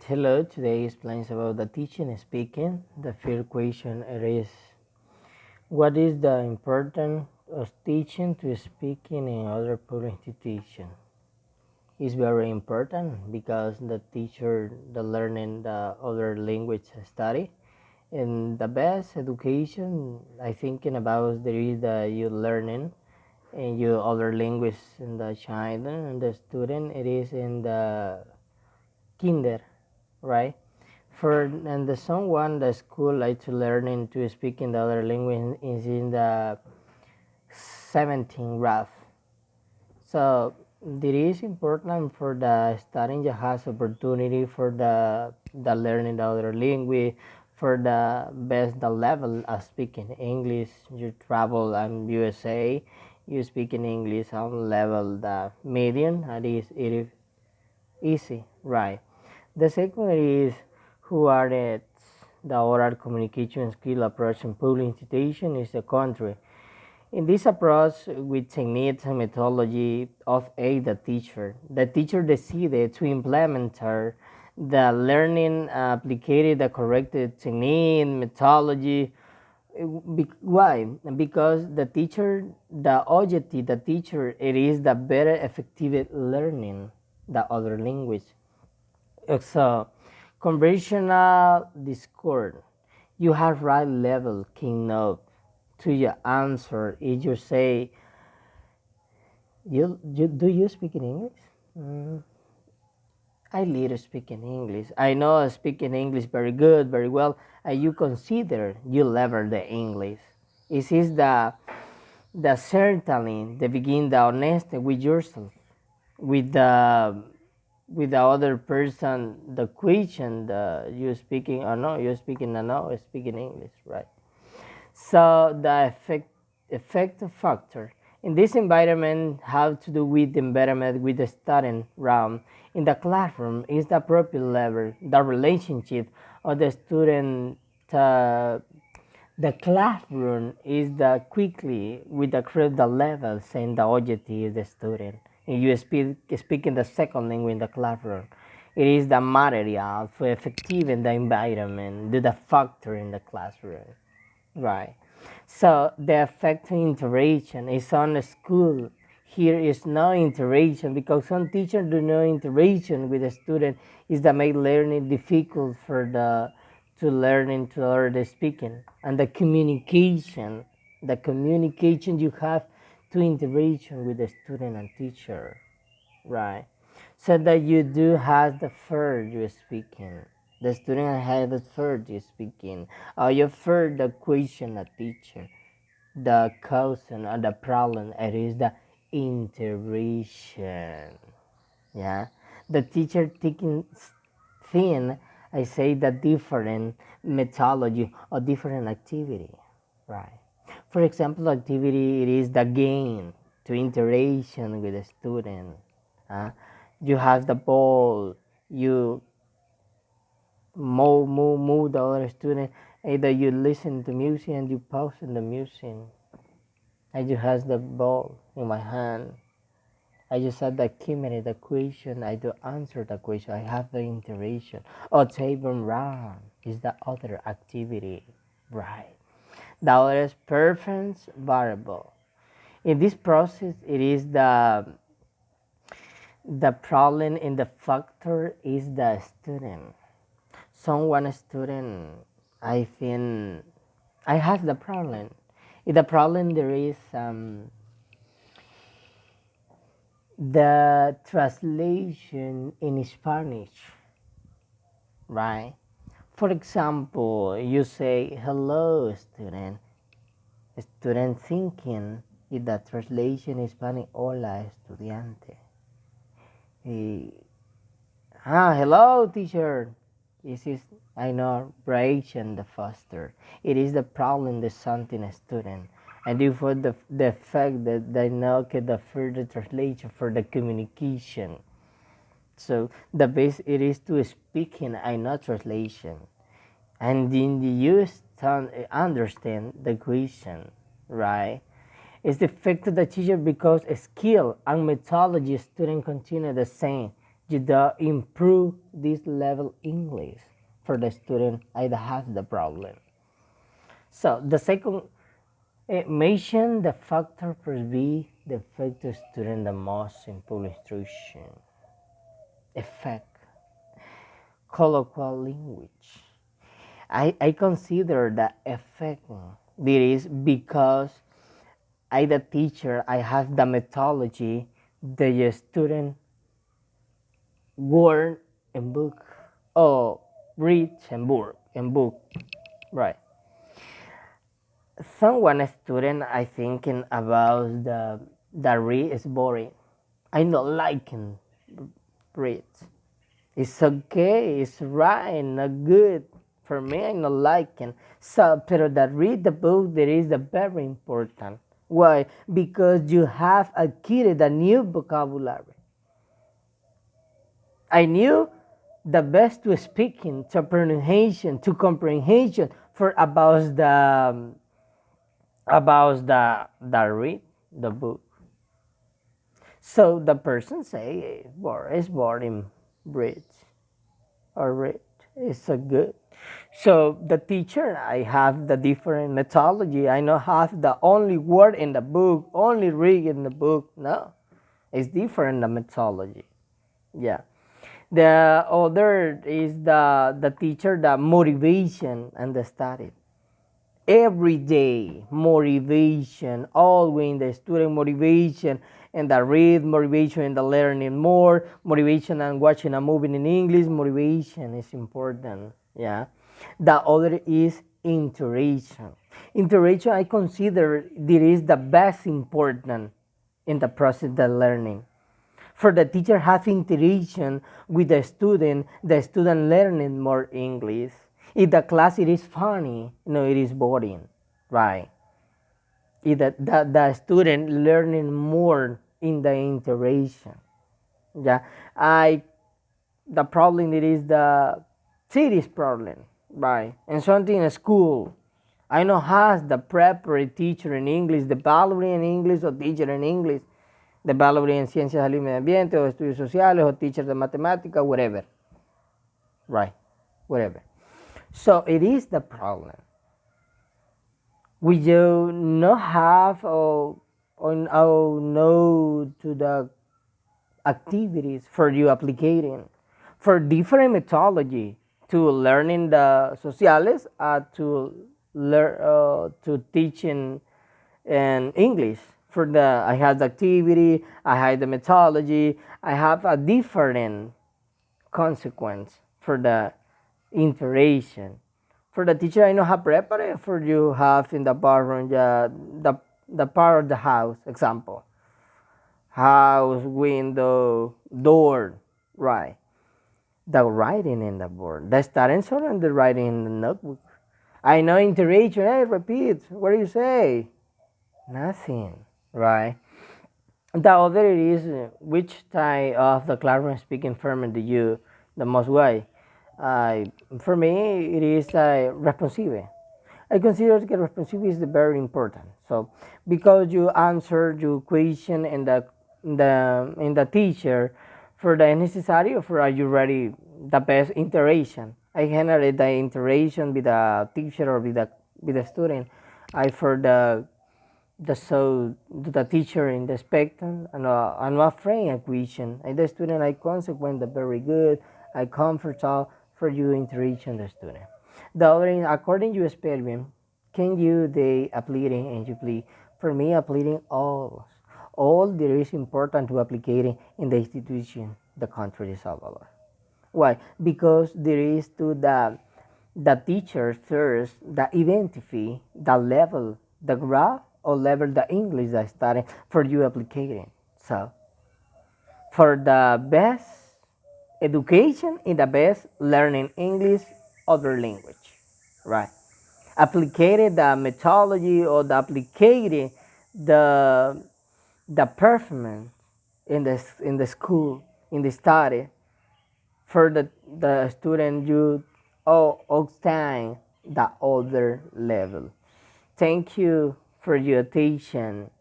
Hello, today explains about the teaching and speaking. The first question it is what is the importance of teaching to speaking in other public institutions? It's very important because the teacher the learning the other language study and the best education I thinking about there is the you learning and you other language in the child and the student it is in the kinder, right? For and the someone the school like to learning to speak in the other language is in the 17th grade. So it is important for the studying you has opportunity for the learning the other language for the best the level of speaking English. You travel in USA, you speak in English on level the medium. It is easy, right? The second is who are the oral communication skill approach in public institution is the country. In this approach, with techniques and methodology of aid the teacher decided to implement the learning applied the correct technique methodology. Why? Because the objective, the teacher, it is the better effective learning the other language. So, conversational discord. You have right level king up to your answer. If you say, you do you speak in English? Mm, I little speak in English. I know I speak in English very good, very well. And you consider you level the English. It is the certainly the begin the honesty with yourself, with the other person the question the you speaking or no you speaking or no speaking English, right? So the effect factor in this environment have to do with the environment with the student realm in the classroom is the appropriate level the relationship of the student uh, the classroom is the quickly with the critical levels and the objective of the student. And you speak in the second language in the classroom. It is the material for effective in the environment, the factor in the classroom. Right. So the effective interaction is on the school. Here is no interaction because some teachers do no interaction with the student is that make learning difficult for the to learning to learn the speaking and the communication you have to interaction with the student and teacher, right? So that you do have the first you speaking. The student has the first you speaking. Or you first the question a teacher. The cause or the problem it is the interaction. Yeah. The teacher taking thing I say the different methodology or different activity. Right. For example, activity it is the game to interaction with the student. Uh, you have the ball, you move the other student. Either you listen to music and you pause in the music. I just have the ball in my hand. I just had the key the question. I do answer the question. I have the interaction. Or table round is the other activity, right? The other is preference variable. In this process, it is the problem in the factor is the student. Someone student, I think, I have the problem. In the problem there is the translation in Spanish, right? For example, you say hello student. Student thinking in the translation in Spanish, hola estudiante. Eh, hello teacher. This is I know variation the faster. It is the problem the something a student. And therefore the fact that they know the further translation for the communication. So the base it is to speaking and not translation. And then you understand the question, right? It's the fact of the teacher because skill and methodology student continue the same. you do improve this level English for the student I has the problem. So the second mention the factor be the effective student the most in public instruction. Effect colloquial language. I consider the effect there is because I the teacher I have the methodology the student word and book or read and book right. Someone a student I thinking about the read is boring. I not liking read. It's okay, it's right, not good. For me, I not liking. So, pero that read the book, there is the very important. Why? Because you have acquired a new vocabulary. I knew the best to speaking, to pronunciation, to comprehension for about the read the book. So the person say it's boring read or read. It's a good. So the teacher I have the different methodology. I not have the only word in the book, only read in the book. No. It's different the methodology. Yeah. The other is the teacher, the motivation and the study. Every day motivation, always the student motivation and the read motivation and the learning more motivation and watching a movie in English. Motivation is important. Yeah. The other is interaction. Interaction I consider it is the best important in the process of learning. For the teacher have interaction with the student learning more English. If the class it is funny, no, it is boring, right? If the student learning more in the interaction. Yeah, I the problem it is the serious problem, right? And something in school, I know has the preparatory teacher in English, the baccalaureate in English or teacher in English, the baccalaureate en ciencias del medio ambiente o estudios sociales o teacher de matemática, whatever, right? Whatever. So it is the problem. We do not have or know to the activities for you applicating for different methodology to learning the sociales to learn to teaching in English. For the I have the activity, I have the methodology, I have a different consequence for the interaction. For the teacher, I know how prepared for you have in the background the part of the house example. House, window, door, right. The writing in the board, the students are on the writing in the notebook. I know interaction, hey, repeat, what do you say? Nothing, right? The other is which type of the classroom speaking environment do you the most way? For me, it is responsive. I consider that responsive is very important. So because you answer your question in the teacher for the necessary or for are you ready the best interaction. I generate the interaction with the teacher or with the student. I for the teacher in the spectrum and I'm not afraid of question. And the student I consequent very good. I comfortable for you interaction the student. The other is according to your experience, can you the applying and you play for me applying all there is important to applicating in the institution the country of Salvador. Why? Because there is to the teacher first the identify the level the graph or level the English that study for you applicating. So for the best education in the best learning English other language, right? Applicated the methodology or the applicated the performance in the school in the study for the student you obtain the other level. Thank you for your attention.